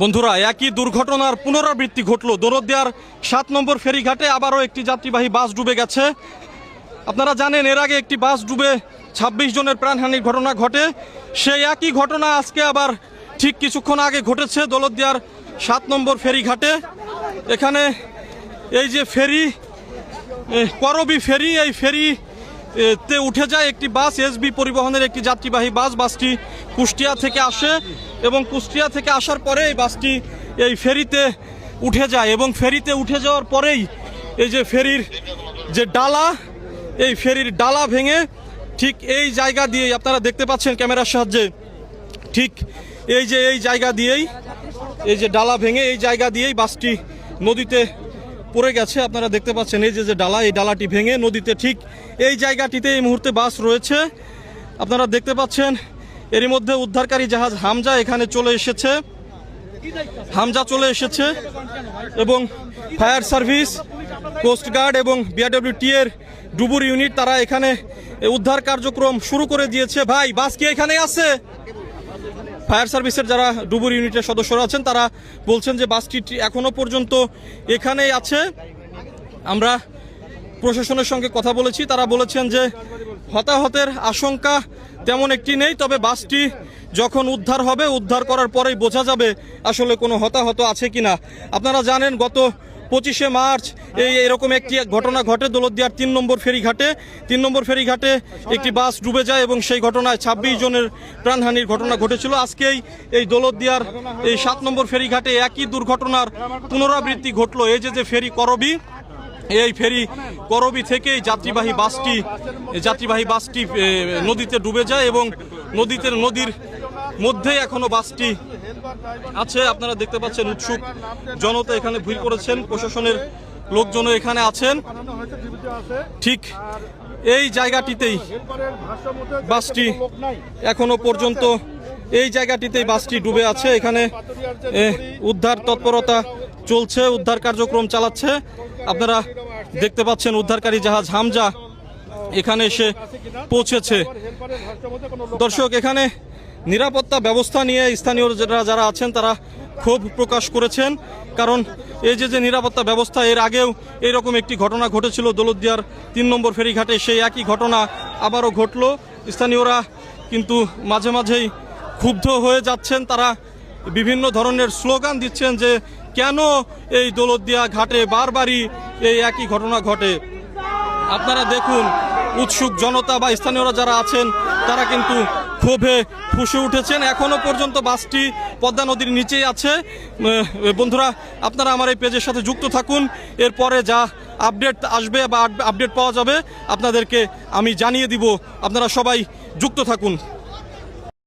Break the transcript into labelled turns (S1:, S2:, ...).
S1: বন্ধুরা, একই দুর্ঘটনার পুনরাবৃত্তি ঘটল। দৌলতদিয়ার 7 নম্বর ফেরিঘাটে আবারও একটি যাত্রীবাহী বাস ডুবে গেছে। আপনারা জানেন এর আগে একটি বাস ডুবে 26 জনের প্রাণহানির ঘটনা ঘটে। সেই একই ঘটনা আজকে আবার ঠিক কিছুক্ষণ আগে ঘটেছে দৌলতদিয়ার 7 নম্বর ফেরিঘাটে। এখানে এই যে ফেরি, করবি ফেরি, এই ফেরিতে উঠে যায় একটি বাস, এসবি পরিবহনের একটি যাত্রীবাহী বাস। বাসটি কুষ্টিয়া থেকে আসে এবং কুষ্টিয়া থেকে আসার পরে এই বাসটি এই ফেরিতে উঠে যায় এবং ফেরিতে উঠে যাওয়ার পরেই এই যে ফেরির যে ডালা, এই ফেরির ডালা ভেঙে ঠিক এই জায়গা দিয়েই আপনারা দেখতে পাচ্ছেন ক্যামেরার সাহায্যে, ঠিক এই যে এই জায়গা দিয়েই এই যে ডালা ভেঙে এই জায়গা দিয়েই বাসটি নদীতে পড়ে গেছে। আপনারা দেখতে পাচ্ছেন এই যে ডালা, এই ডালাটি ভেঙে নদীতে ঠিক এই জায়গাটিতে এই মুহূর্তে বাস রয়েছে। আপনারা দেখতে পাচ্ছেন এরই মধ্যে উদ্ধারকারী জাহাজ হামজা এখানে চলে এসেছে, এবং ফায়ার সার্ভিস, কোস্টগার্ড এবং বিআরডব্লিউটি এর ডুবুর ইউনিট তারা এখানে উদ্ধার কার্যক্রম শুরু করে দিয়েছে। ভাই, বাস কি এখানে আছে? ফায়ার সার্ভিসের যারা ডুবুর ইউনিটের সদস্যরা আছেন তারা বলছেন যে বাসটি এখনো পর্যন্ত এখানেই আছে। আমরা প্রশাসনের সঙ্গে কথা বলেছি, তারা বলেছেন যে হতাহতের আশঙ্কা তেমন একটি নেই, তবে বাসটি যখন উদ্ধার হবে, উদ্ধার করার পরেই বোঝা যাবে আসলে কোনো হতাহত আছে কিনা। আপনারা জানেন গত 25শে মার্চ এরকম একটি ঘটনা ঘটে দৌলতদিয়ার 3 নম্বর ফেরিঘাটে। 3 নম্বর ফেরিঘাটে একটি বাস ডুবে যায় এবং সেই ঘটনায় 26 জনের প্রাণহানির ঘটনা ঘটেছিল। আজকেই এই দৌলতদিয়ার এই 7 নম্বর ফেরিঘাটে একই দুর্ঘটনার পুনরাবৃত্তি ঘটলো। এই যে ফেরি করবি, এই ফেরি করবি থেকেই যাত্রীবাহী বাসটি নদীতে ডুবে যায় এবং নদীর মধ্যে এখনো বাসটি আছে। আপনারা দেখতে পাচ্ছেন উৎসুক জনতা এখানে ভিড় করেছেন, প্রশাসনের লোকজনও এখানে আছেন। ঠিক এই জায়গাটিতেই বাসটি এখনো পর্যন্ত এই জায়গাটিতেই বাসটি ডুবে আছে। এখানে উদ্ধার তৎপরতা চলছে, উদ্ধার কার্যক্রম চালাচ্ছে। আপনারা দেখতে পাচ্ছেন উদ্ধারকারী জাহাজ হামজা এখানে এসে পৌঁছেছে। দর্শক, এখানে নিরাপত্তা ব্যবস্থা নিয়ে স্থানীয় যারা আছেন তারা ক্ষোভ প্রকাশ করেছেন, কারণ এই যে নিরাপত্তা ব্যবস্থা, এর আগেও এইরকম একটি ঘটনা ঘটেছিল দৌলতদিয়ার 3 নম্বর ফেরিঘাটে, সেই একই ঘটনা আবারও ঘটলো। স্থানীয়রা কিন্তু মাঝে মাঝেই ক্ষুব্ধ হয়ে যাচ্ছেন, তারা বিভিন্ন ধরনের স্লোগান দিচ্ছেন যে কেন এই দৌলতদিয়া ঘাটে বারবারই এই একই ঘটনা ঘটে। আপনারা দেখুন উৎসুক জনতা বা স্থানীয়রা যারা আছেন তারা কিন্তু ক্ষোভে ফুঁসে উঠেছেন। এখনো পর্যন্ত বাসটি পদ্মা নদীর নিচেই আছে। বন্ধুরা, আপনারা আমার এই পেজের সাথে যুক্ত থাকুন, এরপরে যা আপডেট আসবে বা আপডেট পাওয়া যাবে আপনাদেরকে আমি জানিয়ে দিব। আপনারা সবাই যুক্ত থাকুন।